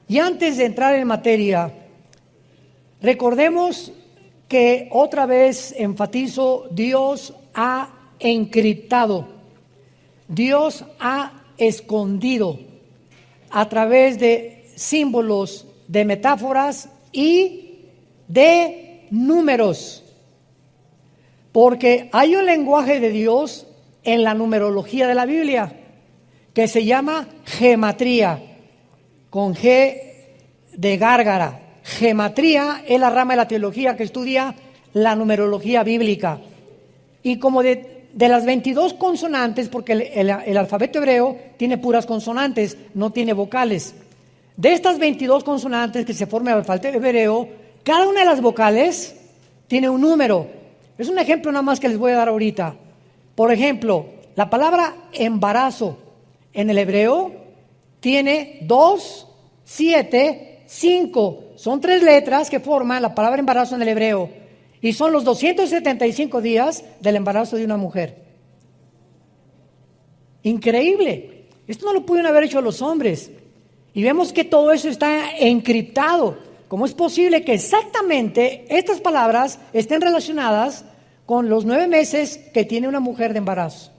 Y antes de entrar en materia, recordemos que otra vez enfatizo, Dios ha encriptado, Dios ha escondido a través de símbolos, de metáforas y de números. Porque hay un lenguaje de Dios en la numerología de la Biblia que se llama gematría, con G de gárgara. Gematría es la rama de la teología que estudia la numerología bíblica. Y como de las 22 consonantes, porque el alfabeto hebreo tiene puras consonantes, no tiene vocales. De estas 22 consonantes que se forman el alfabeto hebreo, cada una de las vocales tiene un número. Es un ejemplo nada más que les voy a dar ahorita. Por ejemplo, la palabra embarazo en el hebreo tiene 2, 7, 5. Son 3 letras que forman la palabra embarazo en el hebreo. Y son los 275 días del embarazo de una mujer. Increíble. Esto no lo pudieron haber hecho los hombres. Y vemos que todo eso está encriptado. ¿Cómo es posible que exactamente estas palabras estén relacionadas con los 9 meses que tiene una mujer de embarazo?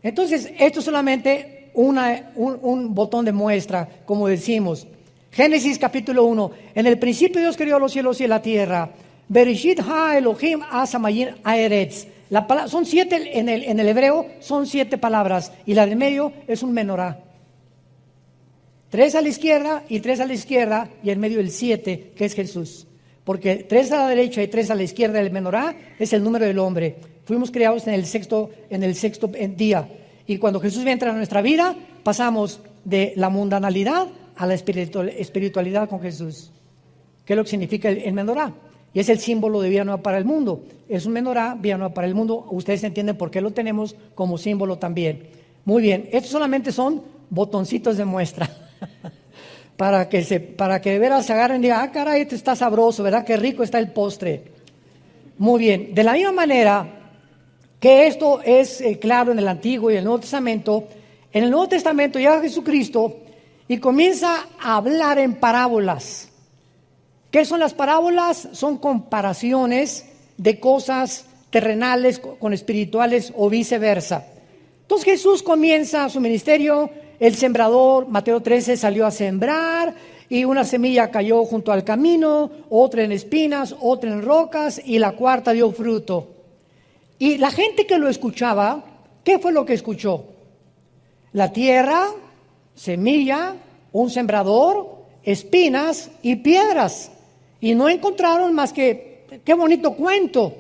Entonces, esto es solamente un botón de muestra, como decimos. Génesis capítulo 1. En el principio Dios creó los cielos y la tierra. Bereshit ha Elohim asamayin aeretz. Son 7 en el hebreo, son 7 palabras. Y la de medio es un menorá. 3 a la izquierda y 3 a la izquierda, y en medio el 7, que es Jesús. Porque 3 a la derecha y 3 a la izquierda del menorá es el número del hombre. Fuimos creados en el sexto día. Y cuando Jesús entra en nuestra vida, pasamos de la mundanalidad a la espiritualidad con Jesús. ¿Qué es lo que significa el menorá? Y es el símbolo de vida nueva para el mundo. Es un menorá, vida nueva para el mundo. Ustedes entienden por qué lo tenemos como símbolo también. Muy bien, estos solamente son botoncitos de muestra. para que de veras se agarren y digan, ah, caray, este está sabroso, ¿verdad? Qué rico está el postre. Muy bien, de la misma manera que esto es claro en el Antiguo y el Nuevo Testamento, en el Nuevo Testamento llega Jesucristo y comienza a hablar en parábolas. ¿Qué son las parábolas? Son comparaciones de cosas terrenales con espirituales o viceversa. Entonces Jesús comienza su ministerio, el sembrador, Mateo 13, salió a sembrar y una semilla cayó junto al camino, otra en espinas, otra en rocas y la cuarta dio fruto. Y la gente que lo escuchaba, ¿qué fue lo que escuchó? La tierra, semilla, un sembrador, espinas y piedras. Y no encontraron más que, qué bonito cuento.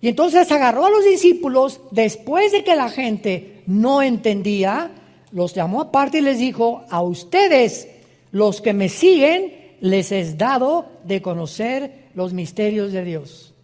Y entonces agarró a los discípulos, después de que la gente no entendía, los llamó aparte y les dijo, a ustedes, los que me siguen, les es dado de conocer los misterios de Dios.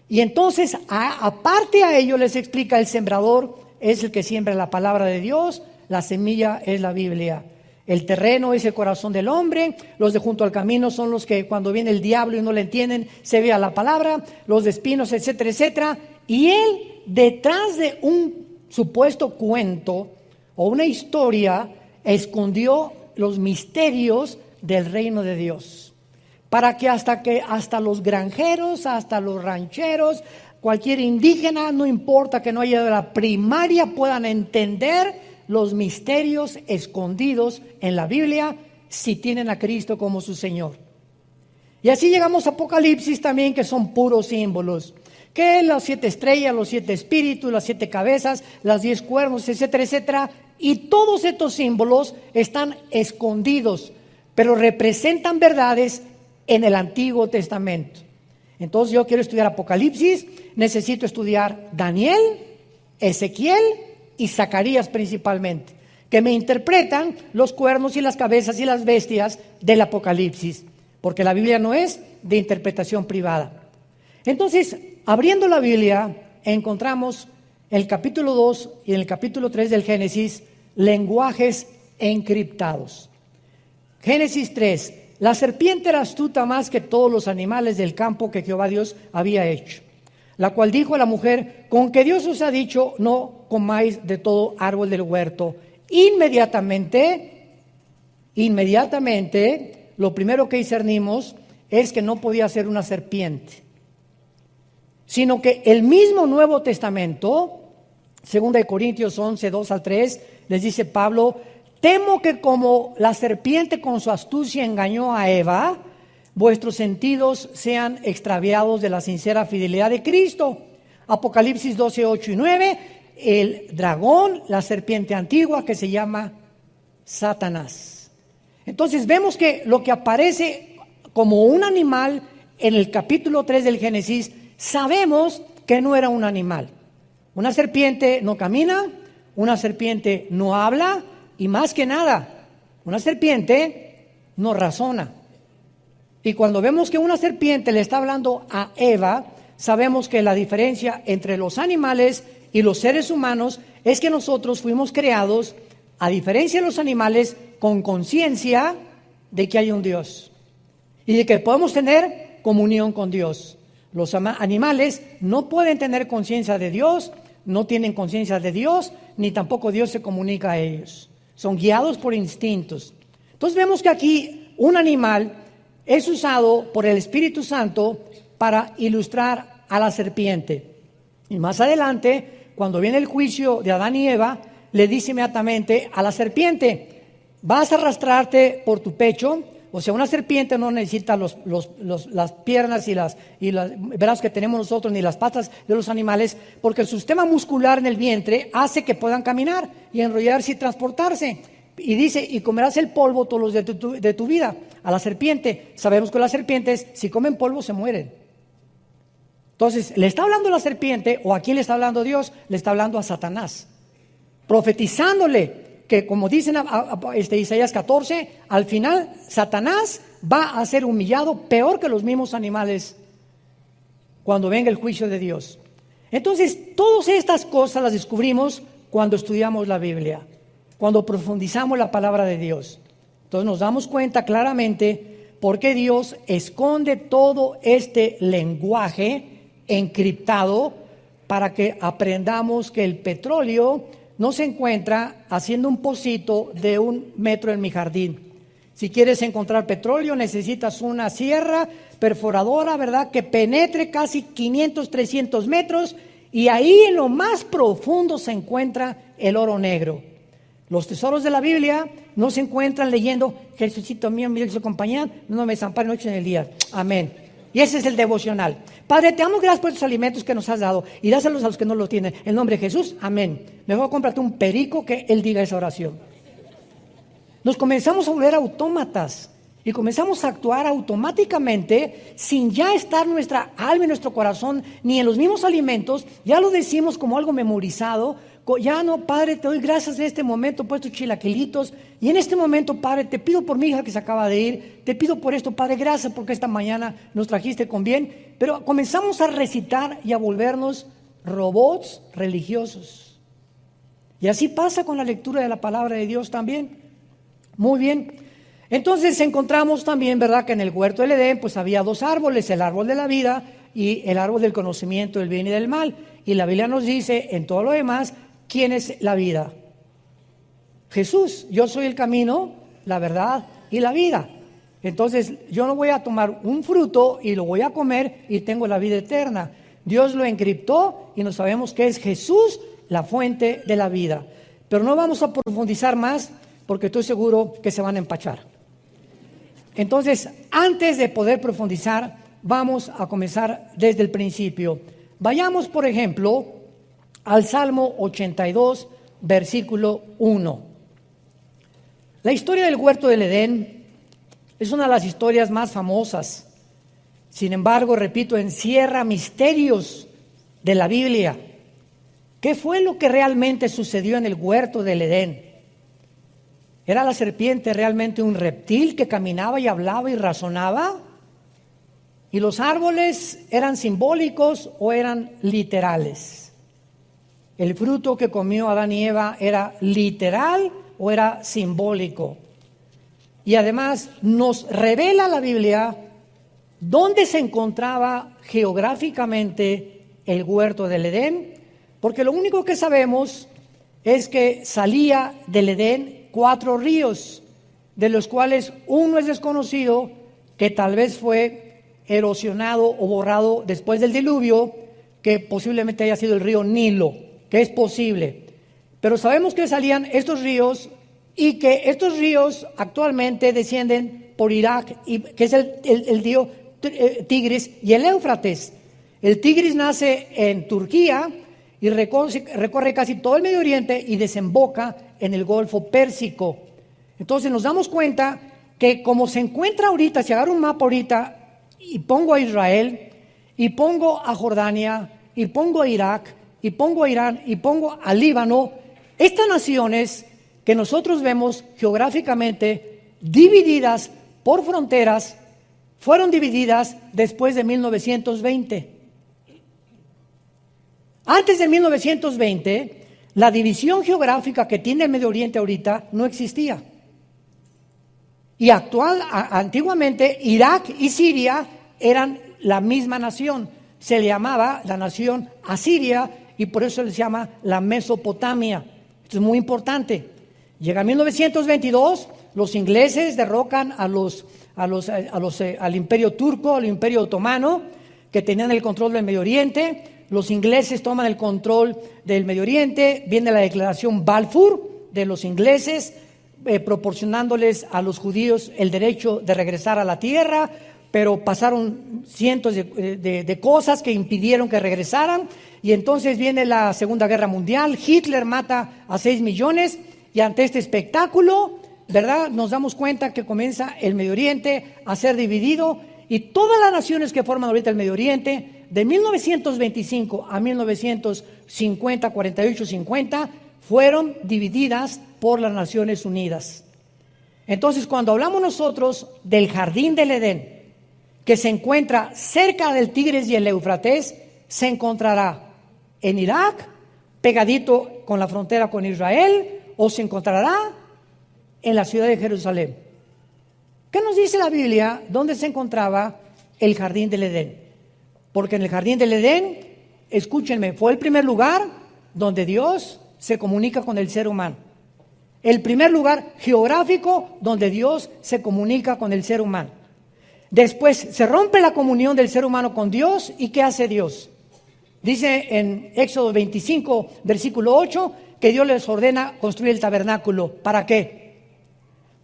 Y entonces, aparte a ello, les explica, el sembrador es el que siembra la palabra de Dios, la semilla es la Biblia. El terreno es el corazón del hombre, los de junto al camino son los que cuando viene el diablo y no le entienden, se vea la palabra, los de espinos, etcétera, etcétera. Y él, detrás de un supuesto cuento o una historia, escondió los misterios del reino de Dios. Para que hasta los granjeros, hasta los rancheros, cualquier indígena, no importa que no haya de la primaria, puedan entender los misterios escondidos en la Biblia si tienen a Cristo como su Señor. Y así llegamos a Apocalipsis también, que son puros símbolos. Que las 7 estrellas, los 7 espíritus, las 7 cabezas, las 10 cuernos, etcétera, etcétera. Y todos estos símbolos están escondidos, pero representan verdades en el Antiguo Testamento. Entonces yo quiero estudiar Apocalipsis, necesito estudiar Daniel, Ezequiel y Zacarías principalmente, que me interpretan los cuernos y las cabezas y las bestias del Apocalipsis, porque la Biblia no es de interpretación privada. Entonces, abriendo la Biblia, encontramos en el capítulo 2 y en el capítulo 3 del Génesis, lenguajes encriptados. Génesis 3, la serpiente era astuta más que todos los animales del campo que Jehová Dios había hecho, la cual dijo a la mujer, con que Dios os ha dicho, no comáis de todo árbol del huerto. Inmediatamente inmediatamente lo primero que discernimos es que no podía ser una serpiente, sino que el mismo Nuevo Testamento, 2 Corintios 11, 2 al 3, les dice Pablo: temo que como la serpiente con su astucia engañó a Eva, vuestros sentidos sean extraviados de la sincera fidelidad de Cristo. Apocalipsis 12, 8 y 9, el dragón, la serpiente antigua que se llama Satanás. Entonces vemos que lo que aparece como un animal en el capítulo 3 del Génesis, sabemos que no era un animal. Una serpiente no camina, una serpiente no habla y más que nada, una serpiente no razona. Y cuando vemos que una serpiente le está hablando a Eva, sabemos que la diferencia entre los animales y los seres humanos es que nosotros fuimos creados, a diferencia de los animales, con conciencia de que hay un Dios y de que podemos tener comunión con Dios. Los animales no pueden tener conciencia de Dios, no tienen conciencia de Dios, ni tampoco Dios se comunica a ellos. Son guiados por instintos. Entonces vemos que aquí un animal es usado por el Espíritu Santo para ilustrar a la serpiente. Y más adelante, cuando viene el juicio de Adán y Eva, le dice inmediatamente a la serpiente: vas a arrastrarte por tu pecho. O sea, una serpiente no necesita las piernas y los brazos que tenemos nosotros, ni las patas de los animales, porque el sistema muscular en el vientre hace que puedan caminar y enrollarse y transportarse. Y dice: y comerás el polvo todos los días de tu vida. A la serpiente, sabemos que las serpientes, si comen polvo, se mueren. Entonces, ¿le está hablando a la serpiente o a quién le está hablando Dios? Le está hablando a Satanás, profetizándole que, como dicen Isaías 14, al final Satanás va a ser humillado peor que los mismos animales cuando venga el juicio de Dios. Entonces, todas estas cosas las descubrimos cuando estudiamos la Biblia, cuando profundizamos la palabra de Dios. Entonces nos damos cuenta claramente por qué Dios esconde todo este lenguaje encriptado para que aprendamos que el petróleo no se encuentra haciendo un pocito de 1 metro en mi jardín. Si quieres encontrar petróleo, necesitas una sierra perforadora, ¿verdad?, que penetre casi 500, 300 metros, y ahí en lo más profundo se encuentra el oro negro. Los tesoros de la Biblia no se encuentran leyendo: Jesucito mío, mi Dios y compañía, no me desampare noche en el día. Amén. Y ese es el devocional. Padre, te damos gracias por estos alimentos que nos has dado y dáselos a los que no los tienen. En nombre de Jesús, amén. Mejor cómprate un perico que él diga esa oración. Nos comenzamos a volver autómatas y comenzamos a actuar automáticamente sin ya estar nuestra alma y nuestro corazón ni en los mismos alimentos. Ya lo decimos como algo memorizado. Ya no, Padre, te doy gracias en este momento por estos chilaquilitos. Y en este momento, Padre, te pido por mi hija que se acaba de ir. Te pido por esto, Padre, gracias porque esta mañana nos trajiste con bien. Pero comenzamos a recitar y a volvernos robots religiosos. Y así pasa con la lectura de la palabra de Dios también. Muy bien. Entonces encontramos también, ¿verdad?, que en el huerto del Edén pues había 2 árboles, el árbol de la vida y el árbol del conocimiento del bien y del mal. Y la Biblia nos dice en todo lo demás, ¿quién es la vida? Jesús. Yo soy el camino, la verdad y la vida. Entonces yo no voy a tomar un fruto y lo voy a comer y tengo la vida eterna. Dios lo encriptó y no sabemos que es Jesús la fuente de la vida. Pero no vamos a profundizar más porque estoy seguro que se van a empachar. Entonces, antes de poder profundizar, vamos a comenzar desde el principio. Vayamos, por ejemplo, al Salmo 82, versículo 1. La historia del huerto del Edén es una de las historias más famosas. Sin embargo, repito, encierra misterios de la Biblia. ¿Qué fue lo que realmente sucedió en el huerto del Edén? ¿Era la serpiente realmente un reptil que caminaba y hablaba y razonaba? ¿Y los árboles eran simbólicos o eran literales? ¿El fruto que comió Adán y Eva era literal o era simbólico? Y además nos revela la Biblia dónde se encontraba geográficamente el huerto del Edén, porque lo único que sabemos es que salía del Edén 4 ríos. de los cuales uno es desconocido, que tal vez fue erosionado o borrado después del diluvio, que posiblemente haya sido el río Nilo, que es posible. Pero sabemos que salían estos ríos y que estos ríos actualmente descienden por Irak, que es el río Tigris y el Éufrates. El Tigris nace en Turquía y recorre casi todo el Medio Oriente y desemboca en el Golfo Pérsico. Entonces nos damos cuenta que como se encuentra ahorita, si agarro un mapa ahorita y pongo a Israel, y pongo a Jordania, y pongo a Irak, y pongo a Irán, y pongo a Líbano, estas naciones que nosotros vemos geográficamente divididas por fronteras, fueron divididas después de 1920. Antes de 1920, la división geográfica que tiene el Medio Oriente ahorita no existía. Y antiguamente Irak y Siria eran la misma nación. Se le llamaba la nación asiria y por eso se llama la Mesopotamia. Esto es muy importante. Llega 1922, los ingleses derrocan al imperio turco, al imperio otomano, que tenían el control del Medio Oriente. Los ingleses toman el control del Medio Oriente. Viene la declaración Balfour de los ingleses, proporcionándoles a los judíos el derecho de regresar a la tierra, pero pasaron cientos de cosas que impidieron que regresaran, y entonces viene la Segunda Guerra Mundial. Hitler mata a 6 millones, y ante este espectáculo, ¿verdad?, nos damos cuenta que comienza el Medio Oriente a ser dividido, y todas las naciones que forman ahorita el Medio Oriente, de 1925 a 1950, 48, 50, fueron divididas por las Naciones Unidas. Entonces, cuando hablamos nosotros del Jardín del Edén, que se encuentra cerca del Tigris y el Éufrates, se encontrará en Irak, pegadito con la frontera con Israel, o se encontrará en la ciudad de Jerusalén. ¿Qué nos dice la Biblia dónde se encontraba el Jardín del Edén? Porque en el Jardín del Edén, escúchenme, fue el primer lugar donde Dios se comunica con el ser humano. El primer lugar geográfico donde Dios se comunica con el ser humano. Después se rompe la comunión del ser humano con Dios, ¿y qué hace Dios? Dice en Éxodo 25, versículo 8, que Dios les ordena construir el tabernáculo. ¿Para qué?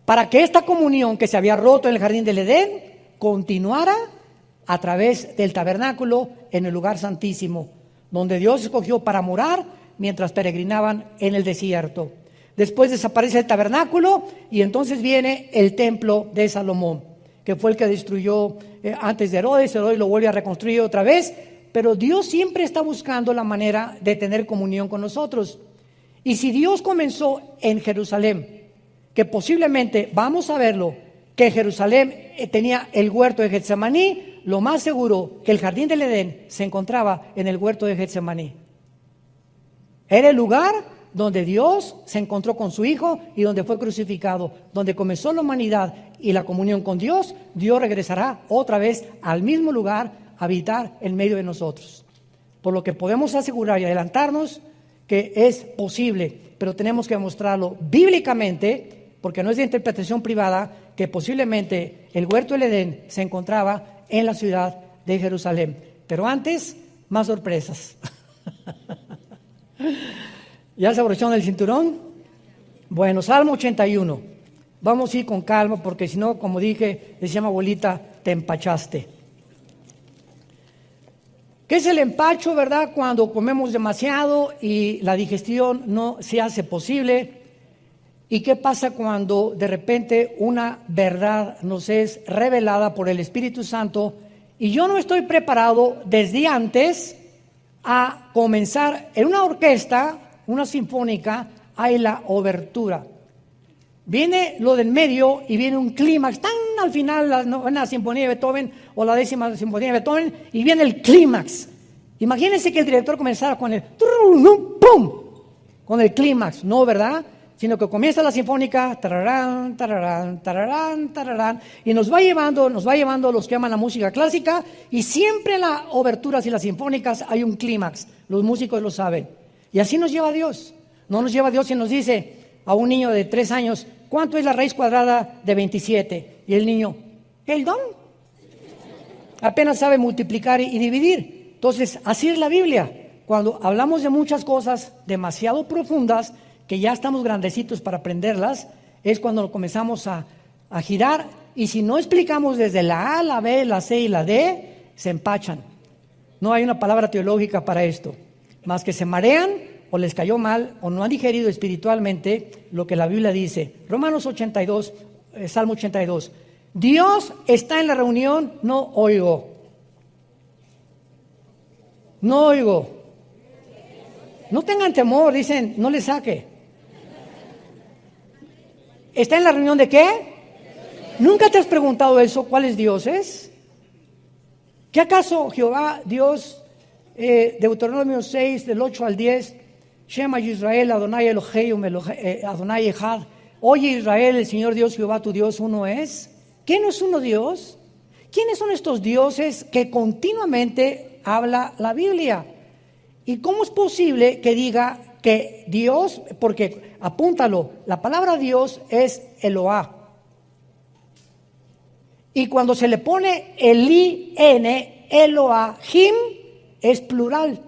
Para que esta comunión que se había roto en el Jardín del Edén continuara a través del tabernáculo en el lugar santísimo, donde Dios escogió para morar mientras peregrinaban en el desierto. Después desaparece el tabernáculo y entonces viene el templo de Salomón, que fue el que destruyó antes de Herodes. Herodes lo vuelve a reconstruir otra vez, pero Dios siempre está buscando la manera de tener comunión con nosotros. Y si Dios comenzó en Jerusalén, que posiblemente, vamos a verlo, que Jerusalén tenía el huerto de Getsemaní, lo más seguro que el Jardín del Edén se encontraba en el huerto de Getsemaní. Era el lugar donde Dios se encontró con su Hijo y donde fue crucificado, donde comenzó la humanidad y la comunión con Dios. Dios regresará otra vez al mismo lugar a habitar en medio de nosotros. Por lo que podemos asegurar y adelantarnos que es posible, pero tenemos que demostrarlo bíblicamente, porque no es de interpretación privada, que posiblemente el huerto del Edén se encontraba en la ciudad de Jerusalén. Pero antes, más sorpresas. ¿Ya se abrocharon el cinturón? Bueno, Salmo 81. Vamos a ir con calma porque si no, como dije, decía mi abuelita, te empachaste. ¿Qué es el empacho, verdad? Cuando comemos demasiado y la digestión no se hace posible. ¿Y qué pasa cuando de repente una verdad nos es revelada por el Espíritu Santo y yo no estoy preparado desde antes a comenzar en una orquesta, una sinfónica, hay la obertura? Viene lo del medio y viene un clímax, tan al final, la novena sinfonía de Beethoven o la 10ª sinfonía de Beethoven, y viene el clímax. Imagínense que el director comenzara con el ¡pum! Con el clímax, no, ¿verdad? Sino que comienza la sinfónica, tararán, tararán, tararán, tararán, y nos va llevando los que aman la música clásica, y siempre en las oberturas y las sinfónicas hay un clímax, los músicos lo saben. Y así nos lleva Dios. No nos lleva Dios y nos dice a un niño de 3 años, ¿cuánto es la raíz cuadrada de 27? Y el niño, el don. Apenas sabe multiplicar y dividir. Entonces, así es la Biblia. Cuando hablamos de muchas cosas demasiado profundas, que ya estamos grandecitos para aprenderlas, es cuando comenzamos a girar. Y si no explicamos desde la A, la B, la C y la D, se empachan. No hay una palabra teológica para esto. Más que se marean o les cayó mal o no han digerido espiritualmente lo que la Biblia dice. Romanos 82, Salmo 82. Dios está en la reunión, no oigo. No oigo. No tengan temor, dicen, no le saque. ¿Está en la reunión de qué? ¿Nunca te has preguntado eso? ¿Cuáles dioses? ¿Qué acaso Jehová, Dios, Deuteronomio 6, del 8 al 10, Shema Yisrael, Adonai Elohim, Adonai Echad, oye Israel, el Señor Dios, Jehová tu Dios, uno es? ¿Quién no es uno Dios? ¿Quiénes son estos dioses que continuamente habla la Biblia? ¿Y cómo es posible que diga que Dios, porque apúntalo, la palabra Dios es Eloah? Y cuando se le pone el I-N, Elohim, es plural.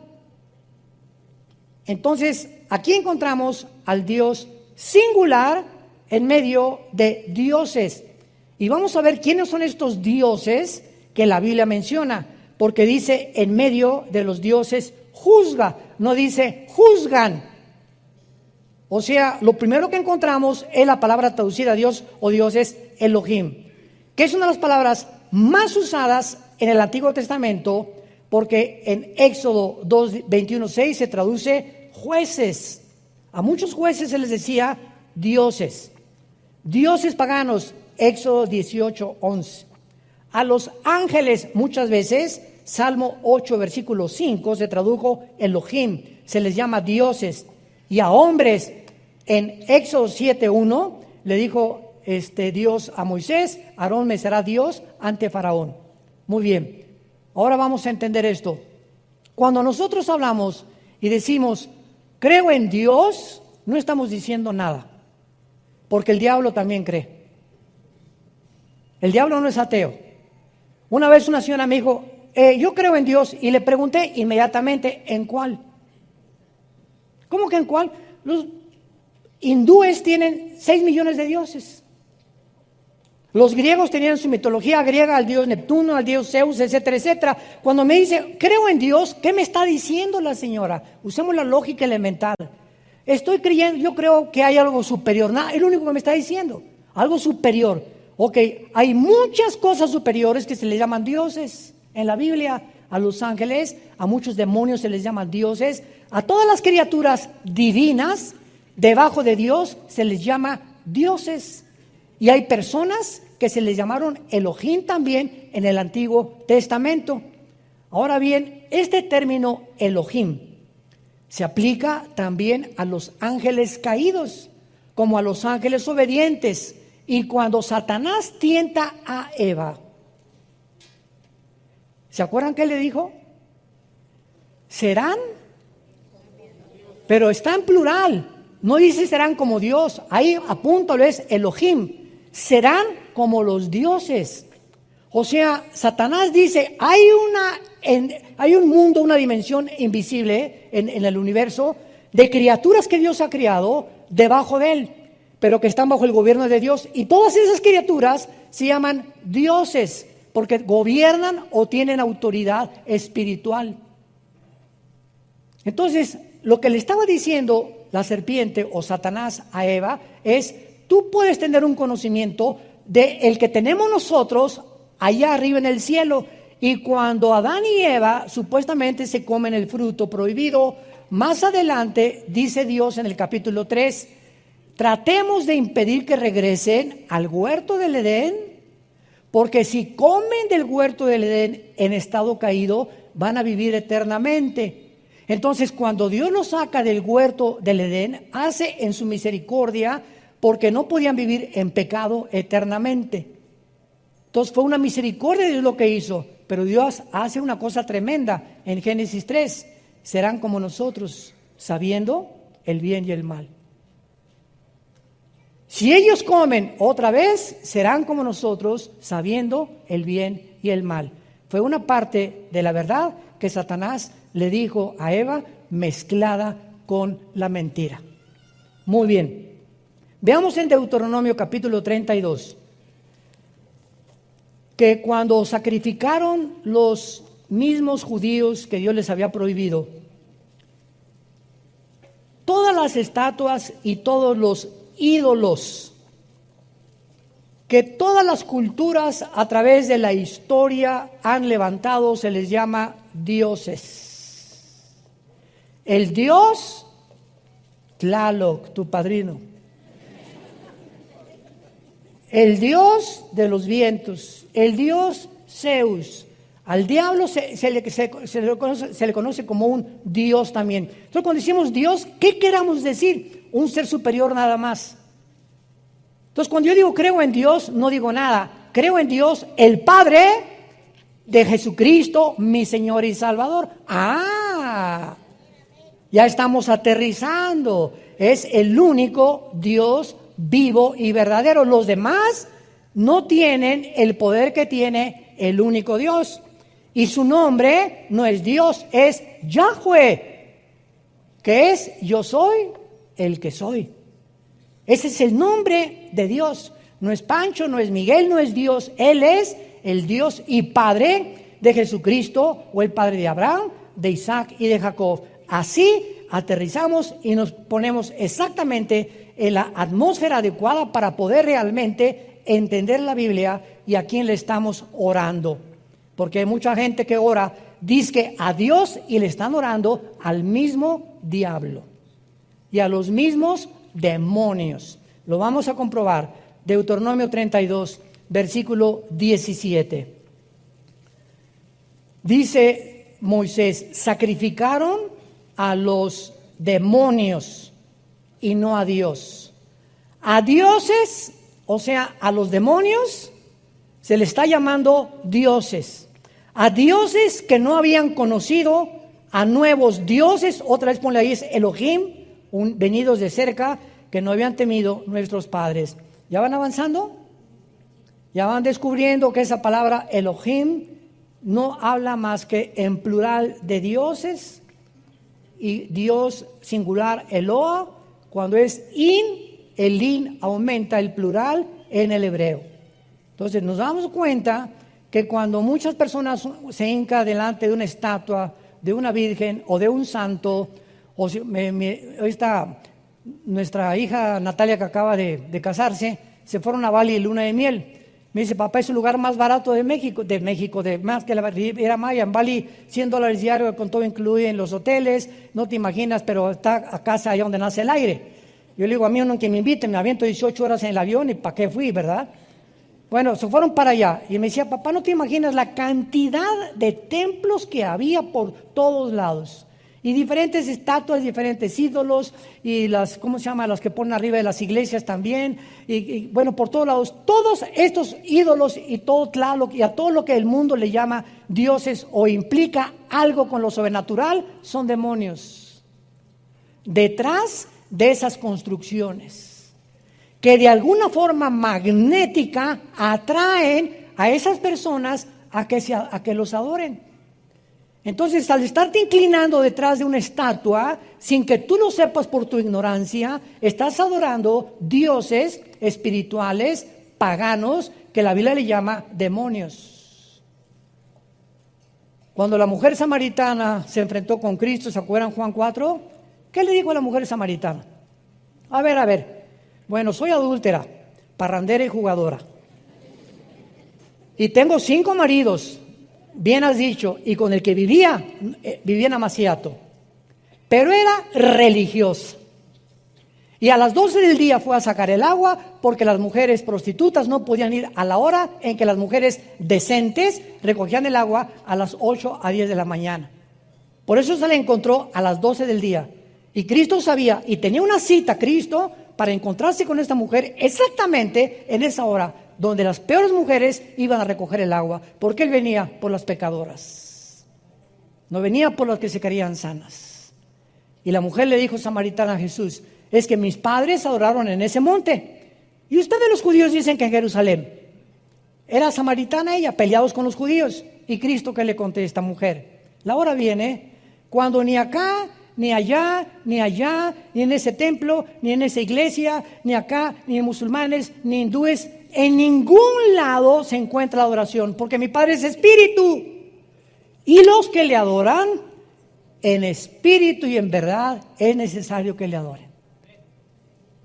Entonces, aquí encontramos al Dios singular en medio de dioses. Y vamos a ver quiénes son estos dioses que la Biblia menciona, porque dice en medio de los dioses juzga, no dice juzgan. O sea, lo primero que encontramos es la palabra traducida a Dios o dioses Elohim, que es una de las palabras más usadas en el Antiguo Testamento, porque en Éxodo 2, 21, 6 se traduce jueces. A muchos jueces se les decía dioses. Dioses paganos, Éxodo 18, 11. A los ángeles muchas veces, Salmo 8, versículo 5, se tradujo Elohim, se les llama dioses. Y a hombres, en Éxodo 7, 1, le dijo Dios a Moisés, Aarón me será Dios ante Faraón. Muy bien, ahora vamos a entender esto. Cuando nosotros hablamos y decimos, creo en Dios, no estamos diciendo nada, porque el diablo también cree. El diablo no es ateo. Una vez una señora me dijo, yo creo en Dios, y le pregunté inmediatamente, ¿en cuál? ¿Cómo que en cuál? Los hindúes tienen 6 millones de dioses. Los griegos tenían su mitología griega al dios Neptuno, al dios Zeus, etcétera, etcétera. Cuando me dice, creo en Dios, ¿qué me está diciendo la señora? Usemos la lógica elemental. Estoy creyendo, yo creo que hay algo superior. Nada, es lo único que me está diciendo. Algo superior. Ok, hay muchas cosas superiores que se les llaman dioses en la Biblia. A los ángeles, a muchos demonios se les llaman dioses. A todas las criaturas divinas debajo de Dios se les llama dioses. Y hay personas que se les llamaron Elohim también en el Antiguo Testamento. Ahora bien, este término Elohim se aplica también a los ángeles caídos, como a los ángeles obedientes. Y cuando Satanás tienta a Eva, ¿se acuerdan qué le dijo? Serán, pero está en plural. No dice serán como Dios. Ahí apúntalo, es Elohim. Serán como los dioses. O sea, Satanás dice, hay un mundo, una dimensión invisible en el universo de criaturas que Dios ha creado debajo de él, pero que están bajo el gobierno de Dios. Y todas esas criaturas se llaman dioses, porque gobiernan o tienen autoridad espiritual. Entonces, lo que le estaba diciendo la serpiente o Satanás a Eva es, tú puedes tener un conocimiento de el que tenemos nosotros allá arriba en el cielo. Y cuando Adán y Eva supuestamente se comen el fruto prohibido, más adelante dice Dios en el capítulo 3, tratemos de impedir que regresen al huerto del Edén, porque si comen del huerto del Edén en estado caído, van a vivir eternamente. Entonces, cuando Dios los saca del huerto del Edén, hace en su misericordia, porque no podían vivir en pecado eternamente. Entonces fue una misericordia de Dios lo que hizo, pero Dios hace una cosa tremenda en Génesis 3, serán como nosotros, sabiendo el bien y el mal. Si ellos comen otra vez, serán como nosotros, sabiendo el bien y el mal. Fue una parte de la verdad que Satanás le dijo a Eva, mezclada con la mentira. Muy bien. Veamos en Deuteronomio capítulo 32, que cuando sacrificaron los mismos judíos que Dios les había prohibido, todas las estatuas y todos los ídolos que todas las culturas a través de la historia han levantado, se les llama dioses. El dios Tlaloc, tu padrino. El dios de los vientos, el dios Zeus. Al diablo se le conoce como un dios también. Entonces, cuando decimos Dios, ¿qué queramos decir? Un ser superior nada más. Entonces, cuando yo digo creo en Dios, no digo nada. Creo en Dios, el Padre de Jesucristo, mi Señor y Salvador. Ya estamos aterrizando. Es el único Dios vivo y verdadero. Los demás no tienen el poder que tiene el único Dios. Y su nombre no es Dios, es Yahweh, que es yo soy el que soy. Ese es el nombre de Dios. No es Pancho, no es Miguel, no es Dios. Él es el Dios y Padre de Jesucristo, o el Padre de Abraham, de Isaac y de Jacob. Así aterrizamos y nos ponemos exactamente en la atmósfera adecuada para poder realmente entender la Biblia y a quién le estamos orando. Porque hay mucha gente que ora, dice a Dios y le están orando al mismo diablo y a los mismos demonios. Lo vamos a comprobar. Deuteronomio 32, versículo 17. Dice Moisés, sacrificaron a los demonios y no a Dios. A dioses, o sea, a los demonios, se le está llamando dioses. A dioses que no habían conocido, a nuevos dioses, otra vez ponle ahí, es Elohim, venidos de cerca, que no habían temido nuestros padres. ¿Ya van avanzando? Ya van descubriendo que esa palabra Elohim no habla más que en plural de dioses, y Dios singular Eloa, cuando es in, el in aumenta el plural en el hebreo. Entonces nos damos cuenta que cuando muchas personas se hincan delante de una estatua, de una virgen o de un santo, o nuestra hija Natalia, que acaba de casarse, se fueron a Bali luna de miel. Me dice, papá, es el lugar más barato de México, de más que la Riviera Maya. En Bali, $100 diario con todo incluido en los hoteles, no te imaginas, pero está a casa allá donde nace el aire. Yo le digo, a mí no que me inviten, me aviento 18 horas en el avión y ¿para qué fui, verdad? Bueno, se fueron para allá y me decía, papá, no te imaginas la cantidad de templos que había por todos lados. Y diferentes estatuas, diferentes ídolos, y las, ¿cómo se llama? Las que ponen arriba de las iglesias también, y bueno, por todos lados, todos estos ídolos y todo Tlaloc y a todo lo que el mundo le llama dioses o implica algo con lo sobrenatural, son demonios. Detrás de esas construcciones, que de alguna forma magnética atraen a esas personas a que los adoren. Entonces, al estarte inclinando detrás de una estatua, sin que tú lo sepas por tu ignorancia, estás adorando dioses espirituales, paganos, que la Biblia le llama demonios. Cuando la mujer samaritana se enfrentó con Cristo, ¿se acuerdan Juan 4? ¿Qué le dijo a la mujer samaritana? A ver, bueno, soy adúltera, parrandera y jugadora. Y tengo 5 maridos. Bien has dicho, y con el que vivía en Amaciato, pero era religiosa. Y a las 12 del día fue a sacar el agua, porque las mujeres prostitutas no podían ir a la hora en que las mujeres decentes recogían el agua, a las 8 a 10 de la mañana. Por eso se le encontró a las 12 del día. Y Cristo sabía, y tenía una cita Cristo para encontrarse con esta mujer exactamente en esa hora, donde las peores mujeres iban a recoger el agua, porque Él venía por las pecadoras, no venía por las que se creían sanas. Y la mujer le dijo samaritana a Jesús, es que mis padres adoraron en ese monte, Y ustedes los judíos dicen que en Jerusalén. Era samaritana ella, peleados con los judíos. Y Cristo que le contesta, mujer, la hora viene cuando ni acá, ni allá, ni allá, ni en ese templo, ni en esa iglesia, ni acá, ni en musulmanes, ni hindúes, en ningún lado se encuentra la adoración, porque mi Padre es espíritu. Y los que le adoran, en espíritu y en verdad, es necesario que le adoren.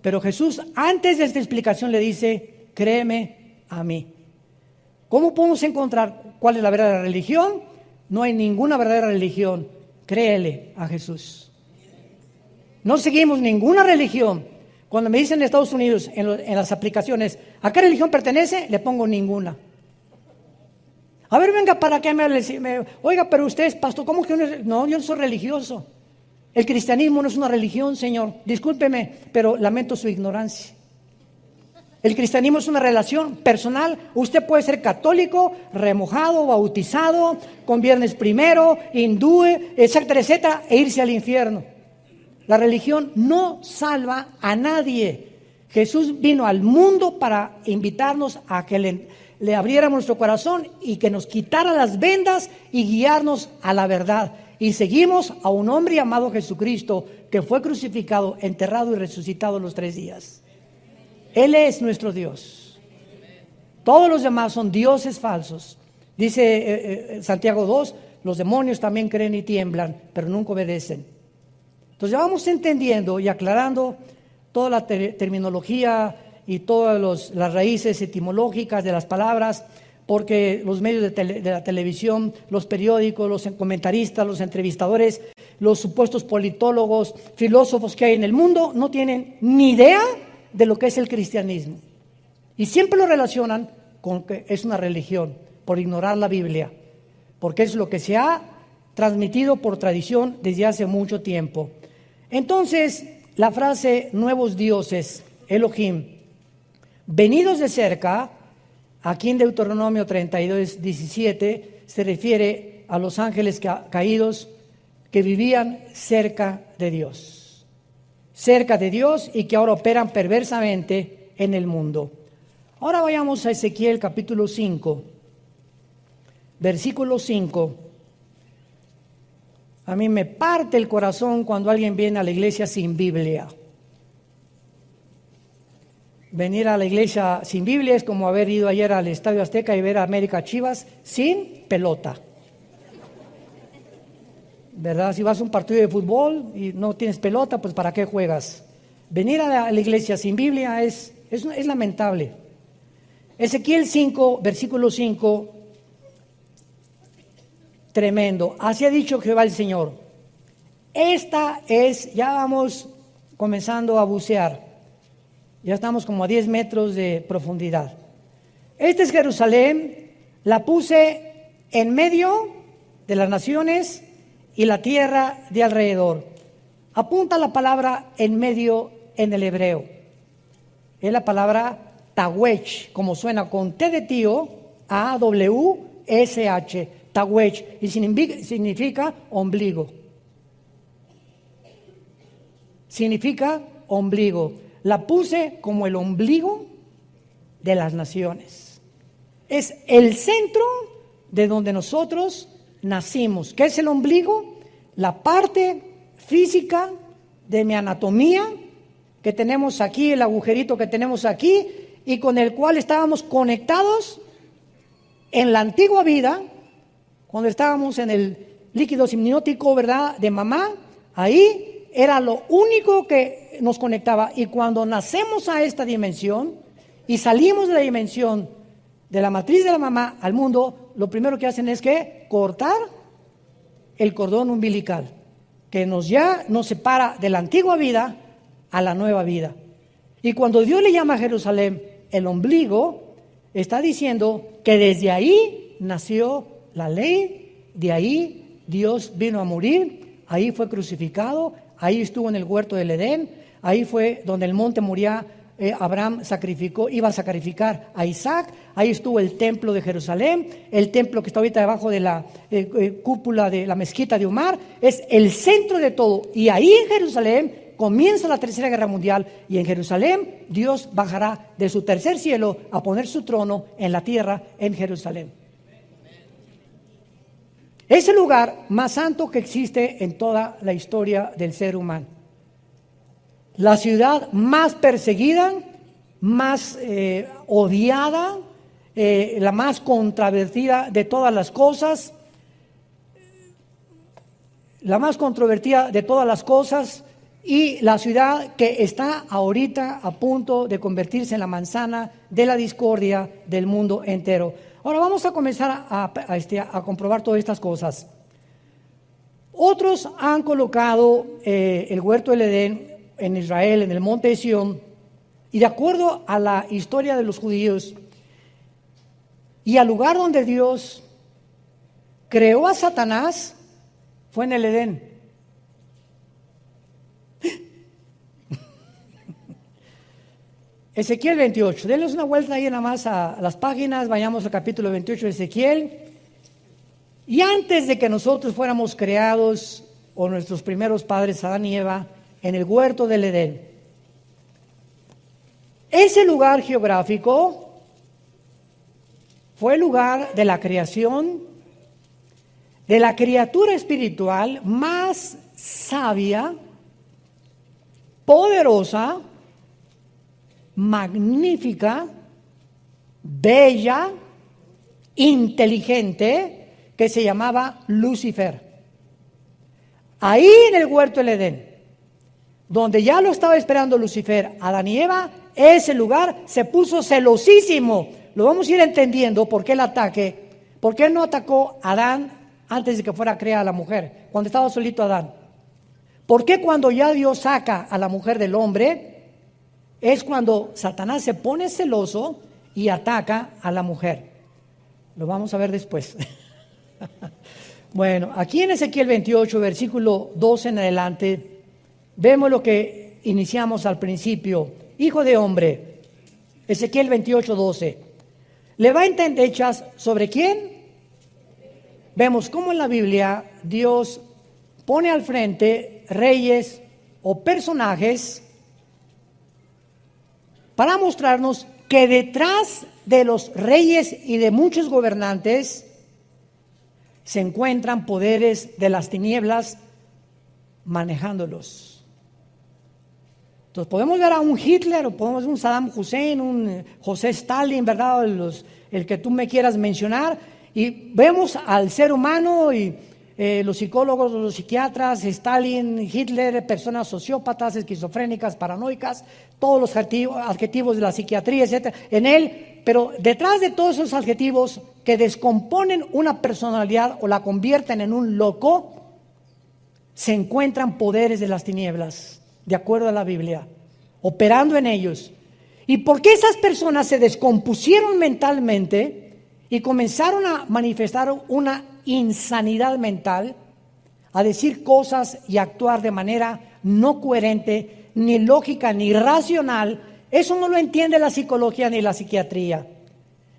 Pero Jesús, antes de esta explicación, le dice, créeme a mí. ¿Cómo podemos encontrar cuál es la verdadera religión? No hay ninguna verdadera religión. Créele a Jesús. No seguimos ninguna religión. Cuando me dicen en Estados Unidos, en las aplicaciones, ¿a qué religión pertenece? Le pongo ninguna. A ver, venga, ¿para qué me hable? Oiga, pero usted es pastor, ¿cómo que no? Yo no soy religioso. El cristianismo no es una religión, Señor. Discúlpeme, pero lamento su ignorancia. El cristianismo es una relación personal. Usted puede ser católico, remojado, bautizado, con viernes primero, hindú, etcétera, etcétera, e irse al infierno. La religión no salva a nadie. Jesús vino al mundo para invitarnos a que le abriéramos nuestro corazón y que nos quitara las vendas y guiarnos a la verdad. Y seguimos a un hombre llamado Jesucristo que fue crucificado, enterrado y resucitado los 3 días. Él es nuestro Dios. Todos los demás son dioses falsos. Dice Santiago 2, los demonios también creen y tiemblan, pero nunca obedecen. Entonces ya vamos entendiendo y aclarando toda la terminología y todas las raíces etimológicas de las palabras, porque los medios de la televisión, los periódicos, los comentaristas, los entrevistadores, los supuestos politólogos, filósofos que hay en el mundo no tienen ni idea de lo que es el cristianismo. Y siempre lo relacionan con que es una religión, por ignorar la Biblia, porque es lo que se ha transmitido por tradición desde hace mucho tiempo. Entonces, la frase nuevos dioses, Elohim, venidos de cerca, aquí en Deuteronomio 32, 17, se refiere a los ángeles caídos que vivían cerca de Dios. Cerca de Dios y que ahora operan perversamente en el mundo. Ahora vayamos a Ezequiel capítulo 5, versículo 5. A mí me parte el corazón cuando alguien viene a la iglesia sin Biblia. Venir a la iglesia sin Biblia es como haber ido ayer al Estadio Azteca y ver a América Chivas sin pelota. ¿Verdad? Si vas a un partido de fútbol y no tienes pelota, pues ¿para qué juegas? Venir a la iglesia sin Biblia es lamentable. Ezequiel 5, versículo 5, tremendo. Así ha dicho Jehová el Señor. Ya vamos comenzando a bucear. Ya estamos como a 10 metros de profundidad. Esta es Jerusalén, la puse en medio de las naciones y la tierra de alrededor. Apunta la palabra en medio en el hebreo. Es la palabra tawech, como suena con T de tío, A-W-S-H, tawech, y significa ombligo. Significa ombligo. La puse como el ombligo de las naciones. Es el centro de donde nosotros nacimos. ¿Qué es el ombligo? La parte física de mi anatomía que tenemos aquí, el agujerito que tenemos aquí y con el cual estábamos conectados en la antigua vida, cuando estábamos en el líquido simniótico, ¿verdad?, de mamá. Ahí era lo único que nos conectaba. Y cuando nacemos a esta dimensión y salimos de la dimensión de la matriz de la mamá al mundo, lo primero que hacen es que cortar el cordón umbilical, que nos separa de la antigua vida a la nueva vida. Y cuando Dios le llama a Jerusalén el ombligo, está diciendo que desde ahí nació la ley, de ahí Dios vino a morir, ahí fue crucificado, ahí estuvo en el huerto del Edén, ahí fue donde el monte Moriah. Abraham iba a sacrificar a Isaac. Ahí estuvo el templo de Jerusalén, el templo que está ahorita debajo de la cúpula de la mezquita de Omar. Es el centro de todo. Y ahí en Jerusalén comienza la tercera guerra mundial y en Jerusalén Dios bajará de su tercer cielo a poner su trono en la tierra en Jerusalén. Es el lugar más santo que existe en toda la historia del ser humano. La ciudad más perseguida, más odiada, la más controvertida de todas las cosas, y la ciudad que está ahorita a punto de convertirse en la manzana de la discordia del mundo entero. Ahora vamos a comenzar a comprobar todas estas cosas. Otros han colocado el huerto del Edén en Israel, en el monte de Sión, y de acuerdo a la historia de los judíos y al lugar donde Dios creó a Satanás, fue en el Edén. Ezequiel 28, denles una vuelta ahí nada más a las páginas, vayamos al capítulo 28 de Ezequiel. Y antes de que nosotros fuéramos creados, o nuestros primeros padres, Adán y Eva, en el huerto del Edén, ese lugar geográfico fue el lugar de la creación de la criatura espiritual más sabia, poderosa, magnífica, bella, inteligente, que se llamaba Lucifer. Ahí en el huerto del Edén, donde ya lo estaba esperando Lucifer, Adán y Eva, ese lugar se puso celosísimo. Lo vamos a ir entendiendo por qué el ataque, por qué no atacó a Adán antes de que fuera creada la mujer, cuando estaba solito Adán. ¿Por qué cuando ya Dios saca a la mujer del hombre, es cuando Satanás se pone celoso y ataca a la mujer? Lo vamos a ver después. Bueno, aquí en Ezequiel 28, versículo 12 en adelante, vemos lo que iniciamos al principio. Hijo de hombre, Ezequiel 28, 12. ¿Levanta endechas sobre quién? Vemos cómo en la Biblia Dios pone al frente reyes o personajes para mostrarnos que detrás de los reyes y de muchos gobernantes se encuentran poderes de las tinieblas manejándolos. Entonces podemos ver a un Hitler, o podemos ver un Saddam Hussein, un José Stalin, ¿verdad? El que tú me quieras mencionar, y vemos al ser humano y los psicólogos, los psiquiatras, Stalin, Hitler, personas sociópatas, esquizofrénicas, paranoicas, todos los adjetivos de la psiquiatría, etcétera, en él. Pero detrás de todos esos adjetivos que descomponen una personalidad o la convierten en un loco, se encuentran poderes de las tinieblas, de acuerdo a la Biblia, operando en ellos. ¿Y por qué esas personas se descompusieron mentalmente y comenzaron a manifestar una insanidad mental, a decir cosas y actuar de manera no coherente, ni lógica, ni racional? Eso no lo entiende la psicología ni la psiquiatría.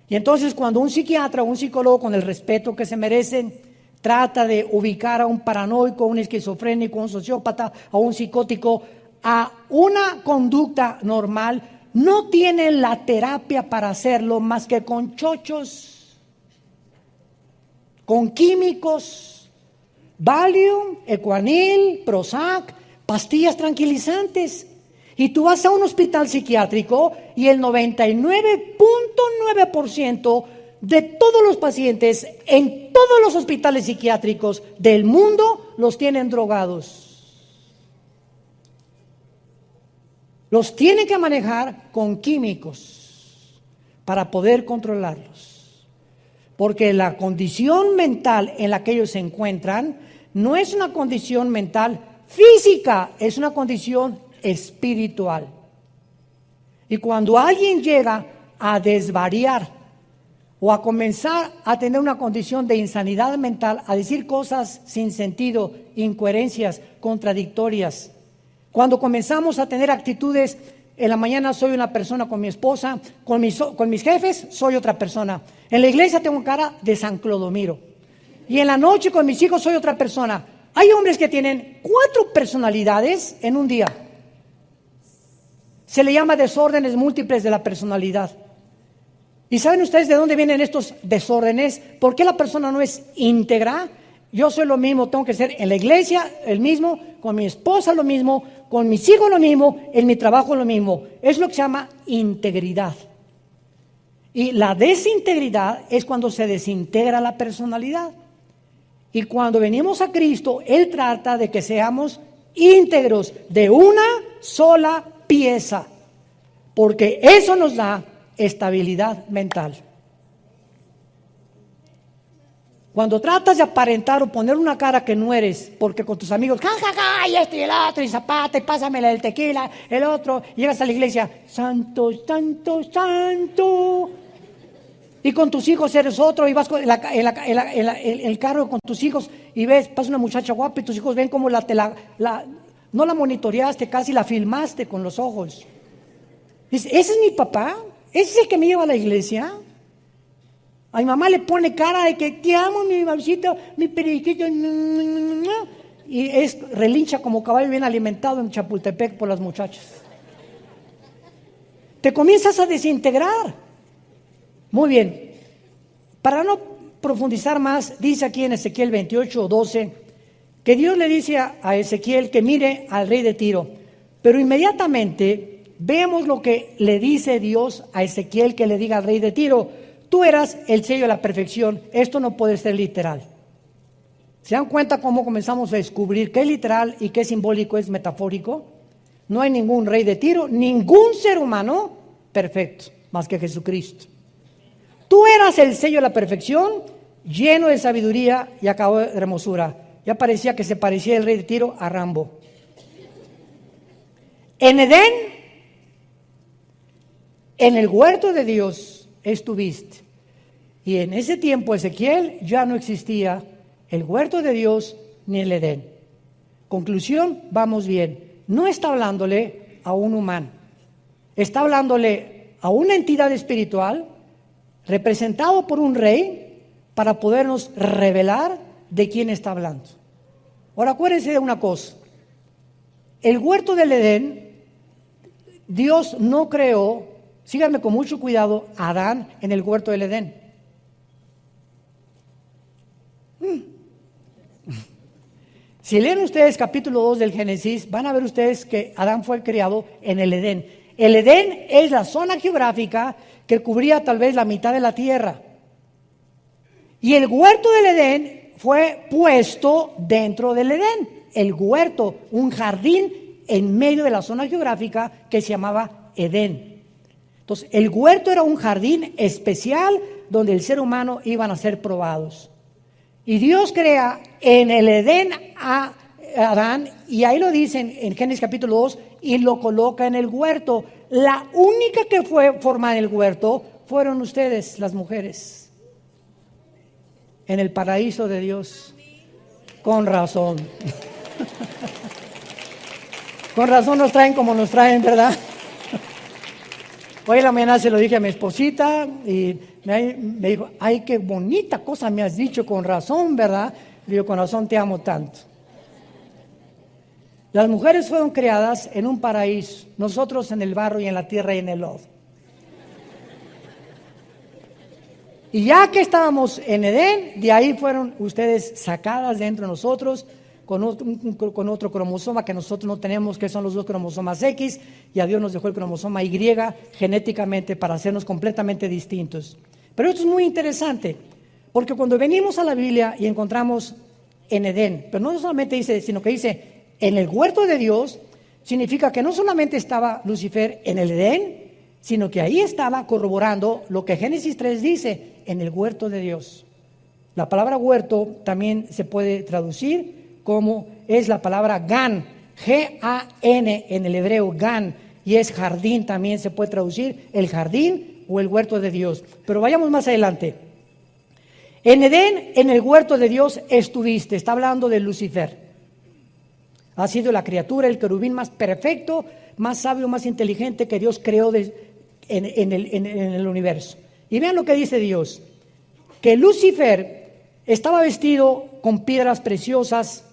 Y entonces cuando un psiquiatra o un psicólogo, con el respeto que se merecen, trata de ubicar a un paranoico, a un esquizofrénico, a un sociópata, a un psicótico, a una conducta normal, no tienen la terapia para hacerlo más que con chochos, con químicos, Valium, Ecuanil, Prozac, pastillas tranquilizantes. Y tú vas a un hospital psiquiátrico y el 99.9% de todos los pacientes en todos los hospitales psiquiátricos del mundo los tienen drogados. Los tienen que manejar con químicos para poder controlarlos. Porque la condición mental en la que ellos se encuentran no es una condición mental física, es una condición espiritual. Y cuando alguien llega a desvariar o a comenzar a tener una condición de insanidad mental, a decir cosas sin sentido, incoherencias, contradictorias, cuando comenzamos a tener actitudes, en la mañana soy una persona con mi esposa, con mis jefes soy otra persona, en la iglesia tengo cara de San Clodomiro, y en la noche con mis hijos soy otra persona. Hay hombres que tienen 4 personalidades en un día. Se le llama desórdenes múltiples de la personalidad. ¿Y saben ustedes de dónde vienen estos desórdenes? ¿Por qué la persona no es íntegra? Yo soy lo mismo, tengo que ser en la iglesia el mismo, con mi esposa lo mismo, con mis hijos lo mismo, en mi trabajo lo mismo. Es lo que se llama integridad. Y la desintegridad es cuando se desintegra la personalidad. Y cuando venimos a Cristo, Él trata de que seamos íntegros de una sola pieza, porque eso nos da estabilidad mental. Cuando tratas de aparentar o poner una cara que no eres, porque con tus amigos, ja, ja, ja, y esto y el otro, y zapata, y pásamela el tequila, el otro, y llegas a la iglesia, santo, santo, santo. Y con tus hijos eres otro, y vas en el carro con tus hijos, y ves, pasa una muchacha guapa, y tus hijos ven como no la monitoreaste, casi la filmaste con los ojos. Dice, ¿ese es mi papá? ¿Ese es el que me lleva a la iglesia? A mi mamá le pone cara de que te amo, mi mamacita, mi periquito. Y relincha como caballo bien alimentado en Chapultepec por las muchachas. Te comienzas a desintegrar. Muy bien. Para no profundizar más, dice aquí en Ezequiel 28:12, que Dios le dice a Ezequiel que mire al rey de Tiro. Pero inmediatamente vemos lo que le dice Dios a Ezequiel que le diga al rey de Tiro. Tú eras el sello de la perfección. Esto no puede ser literal. ¿Se dan cuenta cómo comenzamos a descubrir qué es literal y qué simbólico es metafórico? No hay ningún rey de Tiro, ningún ser humano perfecto, más que Jesucristo. Tú eras el sello de la perfección, lleno de sabiduría y acabado de hermosura. Ya parecía que se parecía el rey de Tiro a Rambo. En Edén, en el huerto de Dios, estuviste. Y en ese tiempo, Ezequiel, ya no existía el huerto de Dios ni el Edén. Conclusión, vamos bien. No está hablándole a un humano. Está hablándole a una entidad espiritual representado por un rey para podernos revelar de quién está hablando. Ahora acuérdense de una cosa. El huerto del Edén, Dios no creó, síganme con mucho cuidado, a Adán en el huerto del Edén. Si leen ustedes capítulo 2 del Génesis, van a ver ustedes que Adán fue creado en el Edén. El Edén es la zona geográfica que cubría tal vez la mitad de la tierra. Y el huerto del Edén fue puesto dentro del Edén. El huerto, un jardín en medio de la zona geográfica que se llamaba Edén. Entonces, el huerto era un jardín especial donde el ser humano iban a ser probados. Y Dios crea en el Edén a Adán, y ahí lo dicen en Génesis capítulo 2, y lo coloca en el huerto. La única que fue formada en el huerto fueron ustedes, las mujeres, en el paraíso de Dios. Con razón. Con razón nos traen como nos traen, ¿verdad? Hoy en la mañana se lo dije a mi esposita y me dijo, ay, qué bonita cosa me has dicho, con razón, ¿verdad? Le digo, con razón te amo tanto. Las mujeres fueron creadas en un paraíso, nosotros en el barro y en la tierra y en el lodo. Y ya que estábamos en Edén, de ahí fueron ustedes sacadas dentro de nosotros con otro cromosoma que nosotros no tenemos, que son los dos cromosomas X, y a Dios nos dejó el cromosoma Y genéticamente para hacernos completamente distintos. Pero esto es muy interesante, porque cuando venimos a la Biblia y encontramos en Edén, pero no solamente dice, sino que dice en el huerto de Dios, significa que no solamente estaba Lucifer en el Edén, sino que ahí estaba corroborando lo que Génesis 3 dice, en el huerto de Dios. La palabra huerto también se puede traducir como es la palabra Gan, G-A-N en el hebreo, Gan, y es jardín, también se puede traducir el jardín o el huerto de Dios. Pero vayamos más adelante. En Edén, en el huerto de Dios estuviste, está hablando de Lucifer. Ha sido la criatura, el querubín más perfecto, más sabio, más inteligente que Dios creó en el universo. Y vean lo que dice Dios, que Lucifer estaba vestido con piedras preciosas,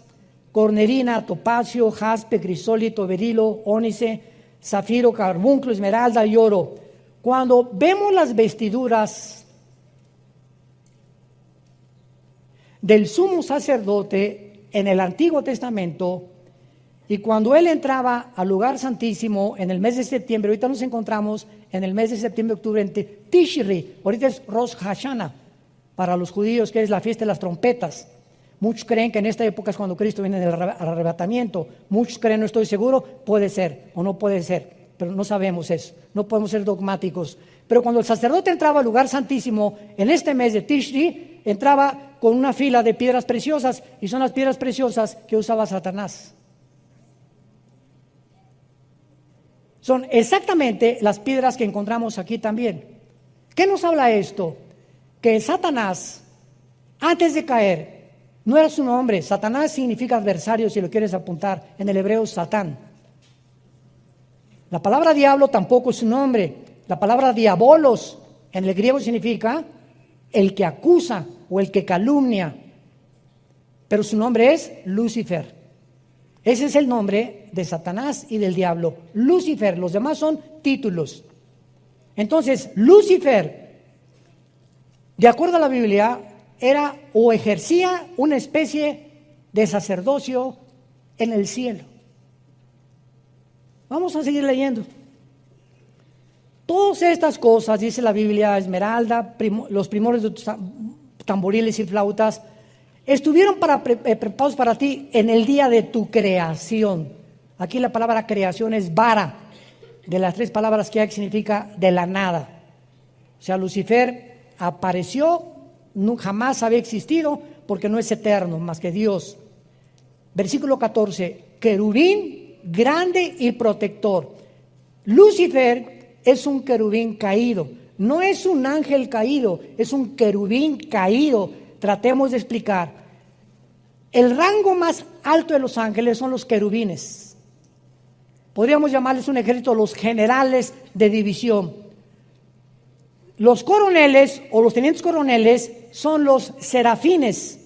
cornerina, topacio, jaspe, crisólito, berilo, ónice, zafiro, carbunclo, esmeralda y oro. Cuando vemos las vestiduras del sumo sacerdote en el Antiguo Testamento, y cuando él entraba al lugar santísimo en el mes de septiembre, ahorita nos encontramos en el mes de septiembre, octubre, en Tishri, ahorita es Rosh Hashanah, para los judíos, que es la fiesta de las trompetas. Muchos creen que en esta época es cuando Cristo viene del arrebatamiento. Muchos creen, no estoy seguro, puede ser o no puede ser, pero no sabemos eso, no podemos ser dogmáticos. Pero cuando el sacerdote entraba al lugar santísimo en este mes de Tishri, entraba con una fila de piedras preciosas, y son las piedras preciosas que usaba Satanás. Son exactamente las piedras que encontramos aquí también. ¿Qué nos habla esto? Que Satanás, antes de caer, no era su nombre. Satanás significa adversario, si lo quieres apuntar, en el hebreo Satán. La palabra diablo tampoco es su nombre. La palabra diabolos en el griego significa el que acusa o el que calumnia. Pero su nombre es Lucifer. Ese es el nombre de Satanás y del diablo, Lucifer. Los demás son títulos. Entonces, Lucifer, de acuerdo a la Biblia, era o ejercía una especie de sacerdocio en el cielo. Vamos a seguir leyendo. Todas estas cosas, dice la Biblia, esmeralda, los primores de tus tamboriles y flautas, estuvieron preparados para ti en el día de tu creación. Aquí la palabra creación es bara, de las tres palabras que hay, que significa de la nada. O sea, Lucifer apareció, jamás había existido, porque no es eterno, más que Dios. Versículo 14, querubín grande y protector. Lucifer es un querubín caído, no es un ángel caído, es un querubín caído. Tratemos de explicar. El rango más alto de los ángeles son los querubines. Podríamos llamarles un ejército, los generales de división. Los coroneles o los tenientes coroneles son los serafines.